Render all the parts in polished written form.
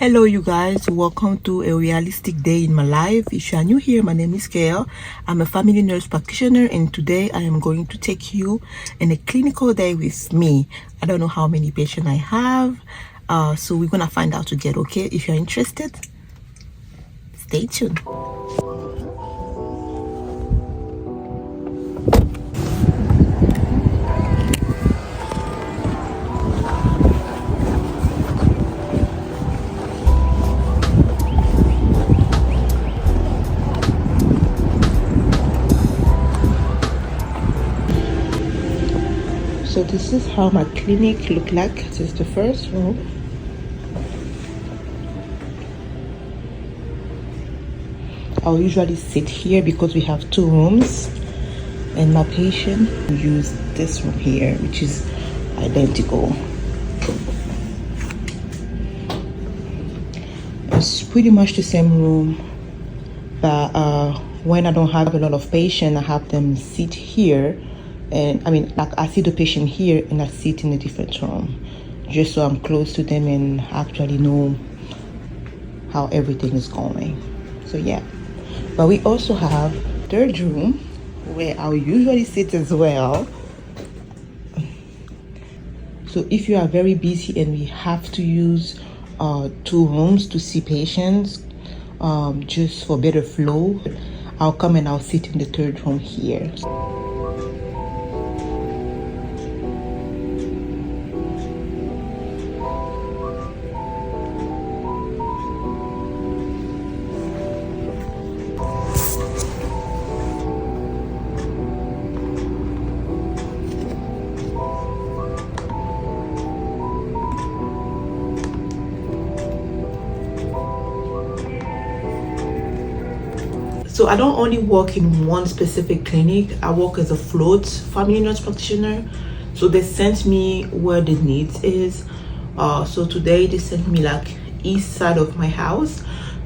Hello you guys, welcome to a realistic day in my life. If you are new here, my name is Gail. I'm a family nurse practitioner, and today I am going to take you in a clinical day with me. I don't know how many patients I have, so we're gonna find out together. Okay, if you're interested, stay tuned. So this is how my clinic look like. This is the first room. I'll usually sit here because we have two rooms, and my patient use this room here, which is identical. It's pretty much the same room, but when I don't have a lot of patients, I have them sit here. And I see the patient here and I sit in a different room, just so I'm close to them and actually know how everything is going. So yeah, but we also have third room where I usually sit as well. So if you are very busy and we have to use two rooms to see patients, just for better flow, I'll come and I'll sit in the third room here. So I don't only work in one specific clinic. I work as a float family nurse practitioner. So they sent me where the needs is. So today they sent me like east side of my house.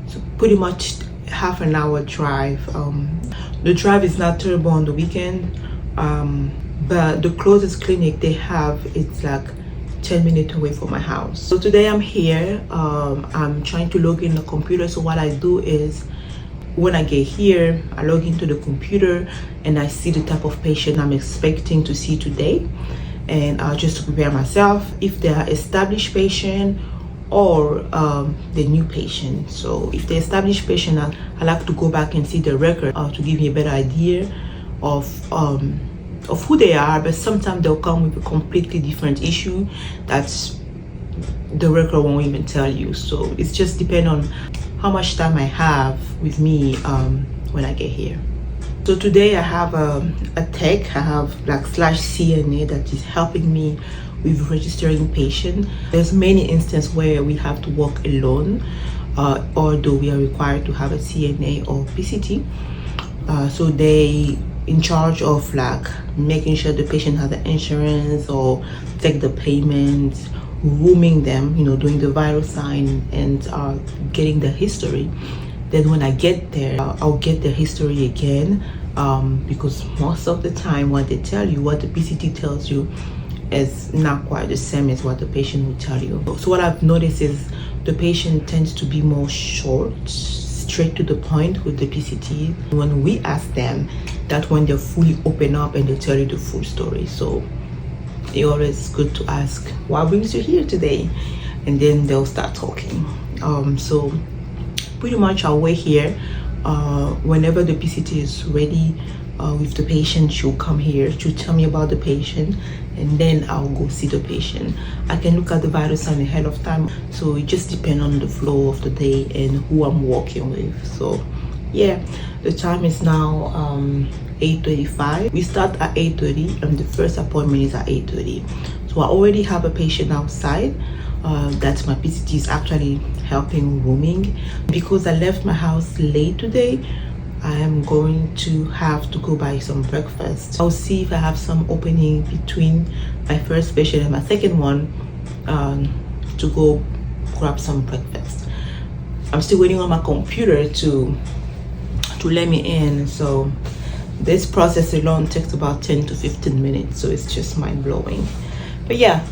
So pretty much half an hour drive. The drive is not terrible on the weekend. But the closest clinic they have, it's like 10 minutes away from my house. So today I'm here. I'm trying to log in the computer. So what I do is, when I get here, I log into the computer and I see the type of patient I'm expecting to see today, and just to prepare myself if they are established patient or the new patient. So if the established patient, I like to go back and see the record to give me a better idea of who they are. But sometimes they'll come with a completely different issue that's the record won't even tell you. So it's just depend on how much time I have with me when I get here. So today I have a tech. I have like /CNA that is helping me with registering patient. There's many instances where we have to work alone, although we are required to have a CNA or PCT. So they in charge of like making sure the patient has the insurance or take the payments, rooming them, doing the vital sign, and getting the history. Then when I get there, I'll get the history again, because most of the time what they tell you, what the PCT tells you, is not quite the same as what the patient will tell you. So what I've noticed is the patient tends to be more short, straight to the point with the PCT. When we ask them, that's when they're fully open up and they tell you the full story. So it's always good to ask, what brings you here today? And then they'll start talking. So pretty much I'll wait here. Whenever the PCT is ready with the patient, she'll come here to tell me about the patient, and then I'll go see the patient. I can look at the vital sign ahead of time, so it just depends on the flow of the day and who I'm working with. So yeah, the time is now 8:35. We start at 8:30 and the first appointment is at 8:30. So I already have a patient outside. That's my PCT is actually helping rooming. Because I left my house late today, I am going to have to go buy some breakfast. I'll see if I have some opening between my first patient and my second one to go grab some breakfast. I'm still waiting on my computer to let me in. So this process alone takes about 10 to 15 minutes. So it's just mind-blowing. But yeah,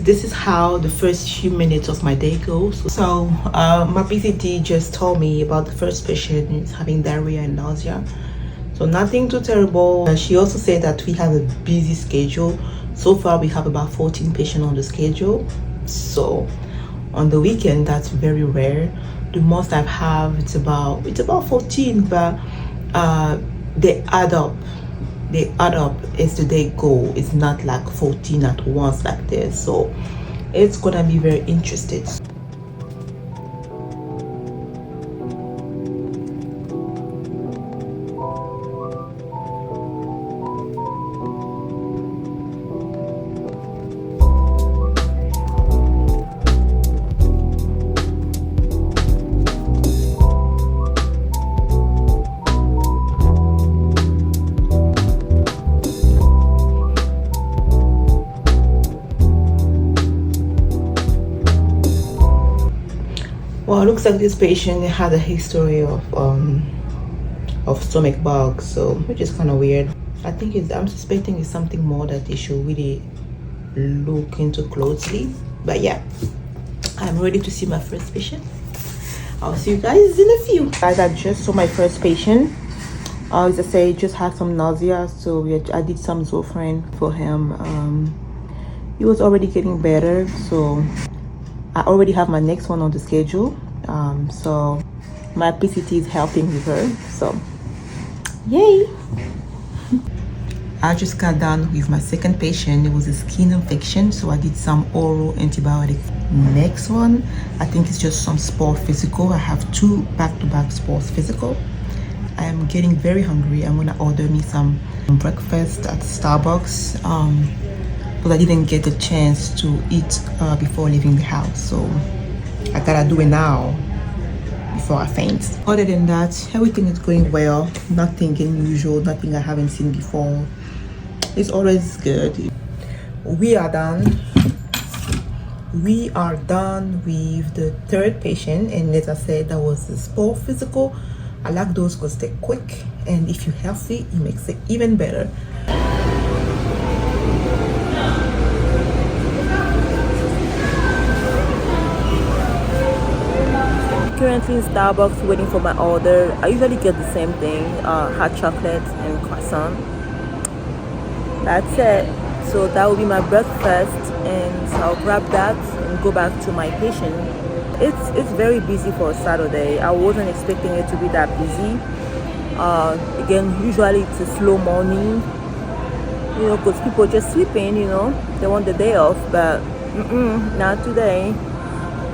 this is how the first few minutes of my day goes. So my PCT just told me about the first patient is having diarrhea and nausea. So nothing too terrible. She also said that we have a busy schedule. So far we have about 14 patients on the schedule. So on the weekend, that's very rare. The most I have, it's about 14, but they add up. They add up as the day go. It's not like 14 at once like this. So it's gonna be very interesting. Well, it looks like this patient had a history of stomach bugs, so which is kind of weird. I'm suspecting it's something more that they should really look into closely. But yeah, I'm ready to see my first patient. I'll see you guys in a few. Guys, I just saw my first patient. As I say, just had some nausea, so I did some Zofran for him. He was already getting better, so I already have my next one on the schedule. So my PCT is helping with her, so yay. I just got done with my second patient. It was a skin infection, so I did some oral antibiotic. Next one, I think it's just some sport physical. I have 2 back-to-back sports physical. I am getting very hungry. I'm gonna order me some breakfast at Starbucks, but I didn't get the chance to eat before leaving the house, so I gotta do it now before I faint. Other than that, everything is going well. Nothing unusual, nothing I haven't seen before. It's always good. We are done. We are done with the third patient, and as I said, that was the sport physical. I like those because they're quick, and if you're healthy, it makes it even better. Currently in Starbucks waiting for my order. I usually get the same thing, hot chocolate and croissant. That's it. So that will be my breakfast, and so I'll grab that and go back to my patient. It's very busy for a Saturday. I wasn't expecting it to be that busy. Again, usually it's a slow morning, you know, because people are just sleeping, you know, they want the day off, but not today.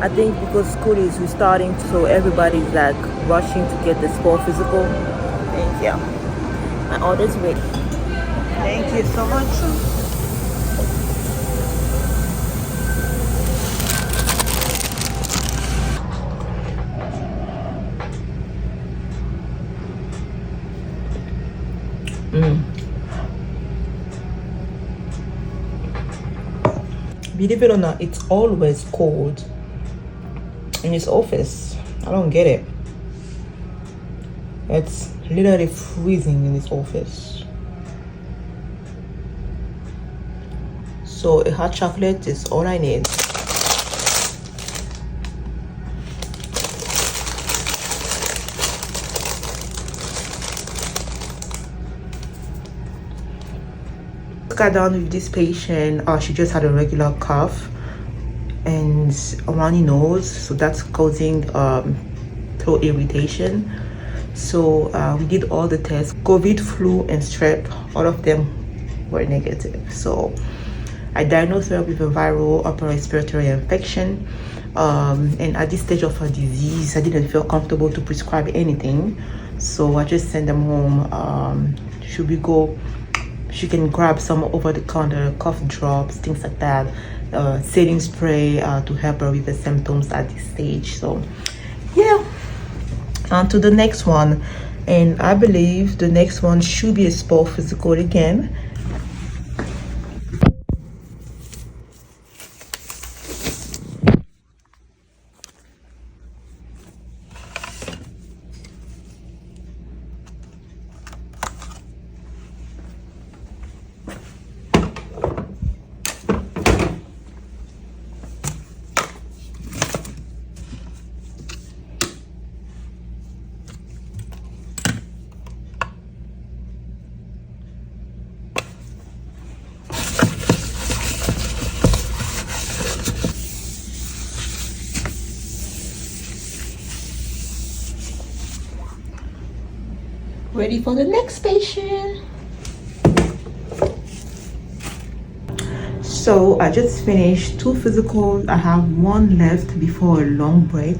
I think because school is restarting, so everybody's like rushing to get the sport physical. And yeah, my order's ready. Thank you so much. Believe it or not, it's always cold in his office. I don't get it. It's literally freezing in his office. So a hot chocolate is all I need. Got down with this patient. She just had a regular cough and a runny nose, so that's causing throat irritation. So we did all the tests, COVID, flu, and strep. All of them were negative. So I diagnosed her with a viral upper respiratory infection, and at this stage of her disease, I didn't feel comfortable to prescribe anything, so I just sent them home. She can grab some over-the-counter cough drops, things like that, saline spray to help her with the symptoms at this stage. So yeah, on to the next one, and I believe the next one should be a sport physical again. ready for the next patient. So I just finished 2 physicals. I have 1 left before a long break.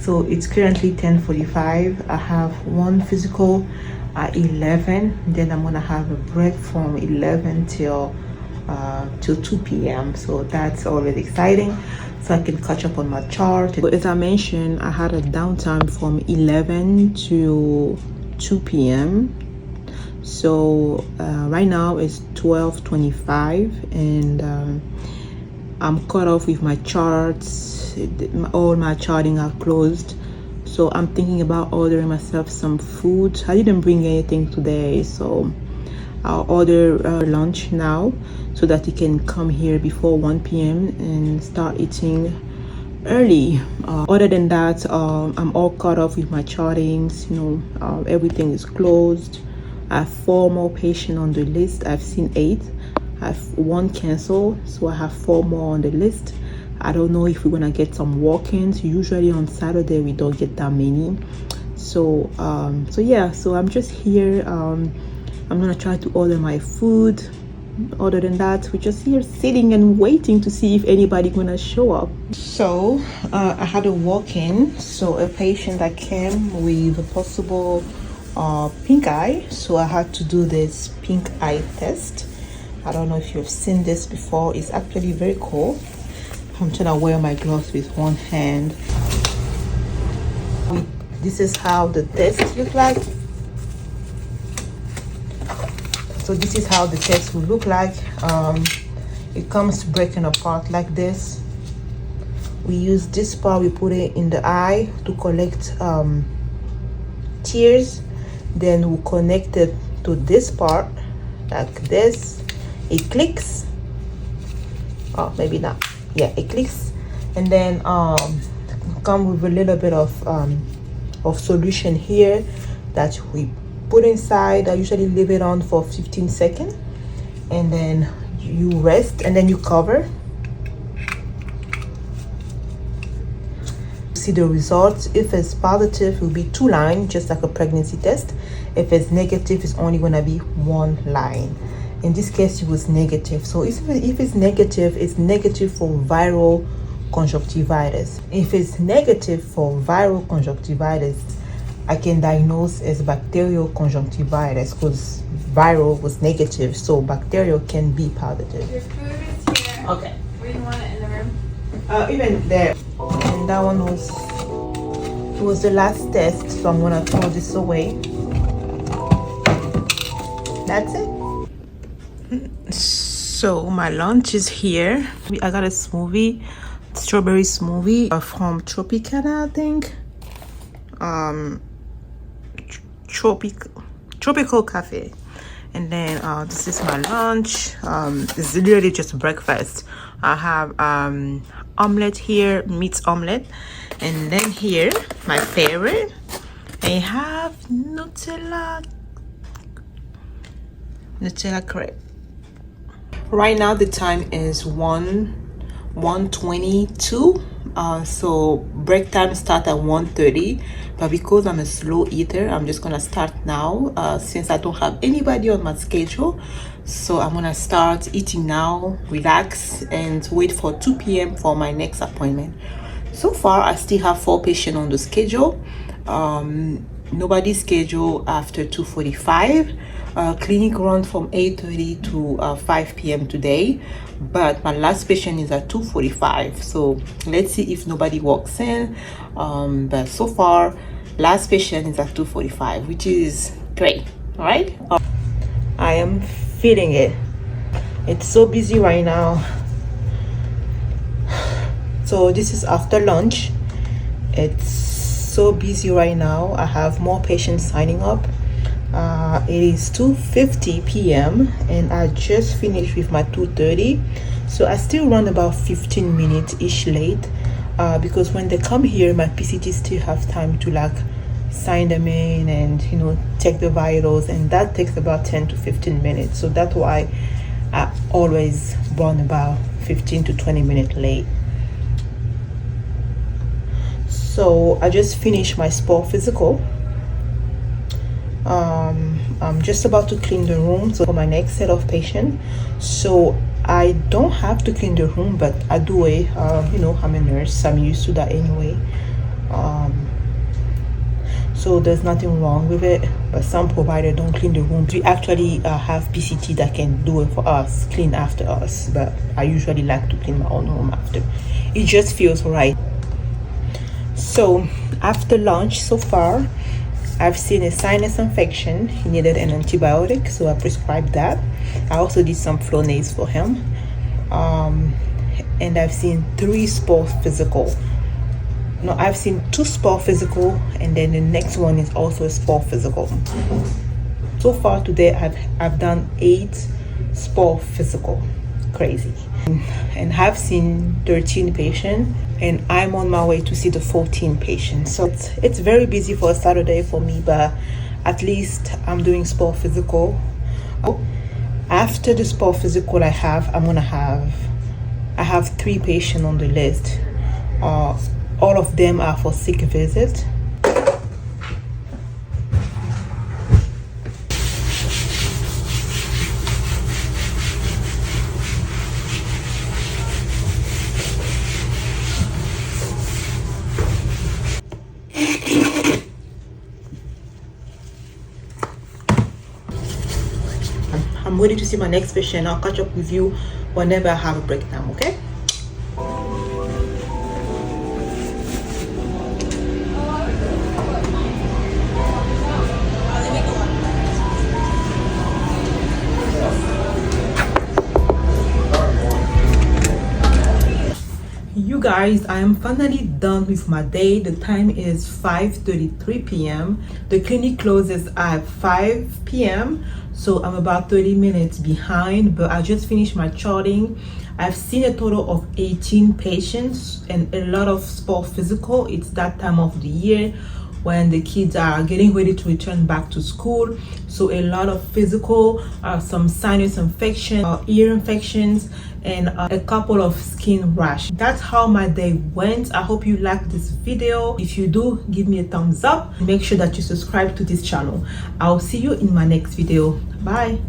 So it's currently 10:45. I have 1 physical at 11. Then I'm gonna have a break from 11 till 2 p.m. So that's always exciting, so I can catch up on my chart. So as I mentioned, I had a downtime from 11 to 2 p.m. So right now it's 12:25, and I'm caught off with my charts. All my charting are closed, so I'm thinking about ordering myself some food. I didn't bring anything today, so I'll order lunch now so that you can come here before 1 p.m. and start eating early. Other than that, I'm all caught up with my chartings. Everything is closed. I have 4 more patients on the list. I've seen 8. I have 1 cancel, so I have 4 more on the list. I don't know if we're gonna get some walk-ins. Usually on Saturday we don't get that many. So yeah, so I'm just here. I'm gonna try to order my food. Other than that, we're just here sitting and waiting to see if anybody gonna show up. So I had a walk-in, so a patient that came with a possible pink eye, so I had to do this pink eye test. I don't know if you've seen this before. It's actually very cool. I'm trying to wear my gloves with one hand. This is how the test looks like. So this is how the test will look like. It comes breaking apart like this. We use this part, we put it in the eye to collect tears. Then we connect it to this part like this. It clicks. Oh, maybe not. Yeah, it clicks. And then come with a little bit of solution here that we put inside. I usually leave it on for 15 seconds, and then you rest, and then you cover. See the results. If it's positive, it will be 2 lines, just like a pregnancy test. If it's negative, it's only gonna be 1 line. In this case, it was negative. So if it's negative for viral conjunctivitis. If it's negative for viral conjunctivitis, I can diagnose as bacterial conjunctivitis because viral was negative, so bacterial can be positive. Your food is here. Okay. Where do you want it in the room? Even there. And that one was the last test, so I'm gonna throw this away. That's it. So my lunch is here. I got a smoothie, strawberry smoothie from Tropicana, I think. Tropical Cafe. And then this is my lunch. It's literally just breakfast. I have omelet here, meat omelet, and then here my favorite, I have Nutella crepe. Right now the time is 1:22. So break time start at 1:30, but because I'm a slow eater, I'm just gonna start now since I don't have anybody on my schedule. So I'm gonna start eating now, relax, and wait for 2 p.m. for my next appointment. So far I still have 4 patients on the schedule. Nobody's scheduled after 2:45. Clinic run from 8:30 to 5 p.m. today, but my last patient is at 2:45. So let's see if nobody walks in. But so far, last patient is at 2:45, which is great. All right. I am feeling it. It's so busy right now. So this is after lunch. It's so busy right now. I have more patients signing up. It is 2:50 p.m. and I just finished with my 2:30, so I still run about 15 minutes ish late because when they come here, my PCT still have time to like sign them in and take the vitals, and that takes about 10 to 15 minutes. So that's why I always run about 15 to 20 minutes late. So I just finished my sport physical. I'm just about to clean the room so for my next set of patients. So I don't have to clean the room, but I do it. You know, I'm a nurse, I'm used to that anyway. So there's nothing wrong with it, but some providers don't clean the room. We actually have PCT that can do it for us, clean after us, but I usually like to clean my own room after. It just feels right. So after lunch so far, I've seen a sinus infection. He needed an antibiotic, so I prescribed that. I also did some Flonase for him. And I've seen 3 sport physical. No, I've seen 2 sport physical, and then the next one is also a sport physical. So far today, I've done 8 sport physical. Crazy. And I've seen 13 patients, and I'm on my way to see the 14 patients. So it's very busy for a Saturday for me, but at least I'm doing sport physical. After the sport physical I have 3 patients on the list. All of them are for sick visit. I'm ready to see my next patient. I'll catch up with you whenever I have a breakdown, okay? You guys, I am finally done with my day. The time is 5:33 p.m. The clinic closes at 5 p.m. so I'm about 30 minutes behind, but I just finished my charting. I've seen a total of 18 patients and a lot of sport physical. It's that time of the year when the kids are getting ready to return back to school, so a lot of physical, some sinus infection, ear infections, and a couple of skin rash. That's how my day went. I hope you liked this video. If you do, give me a thumbs up. Make sure that you subscribe to this channel. I'll see you in my next video. Bye.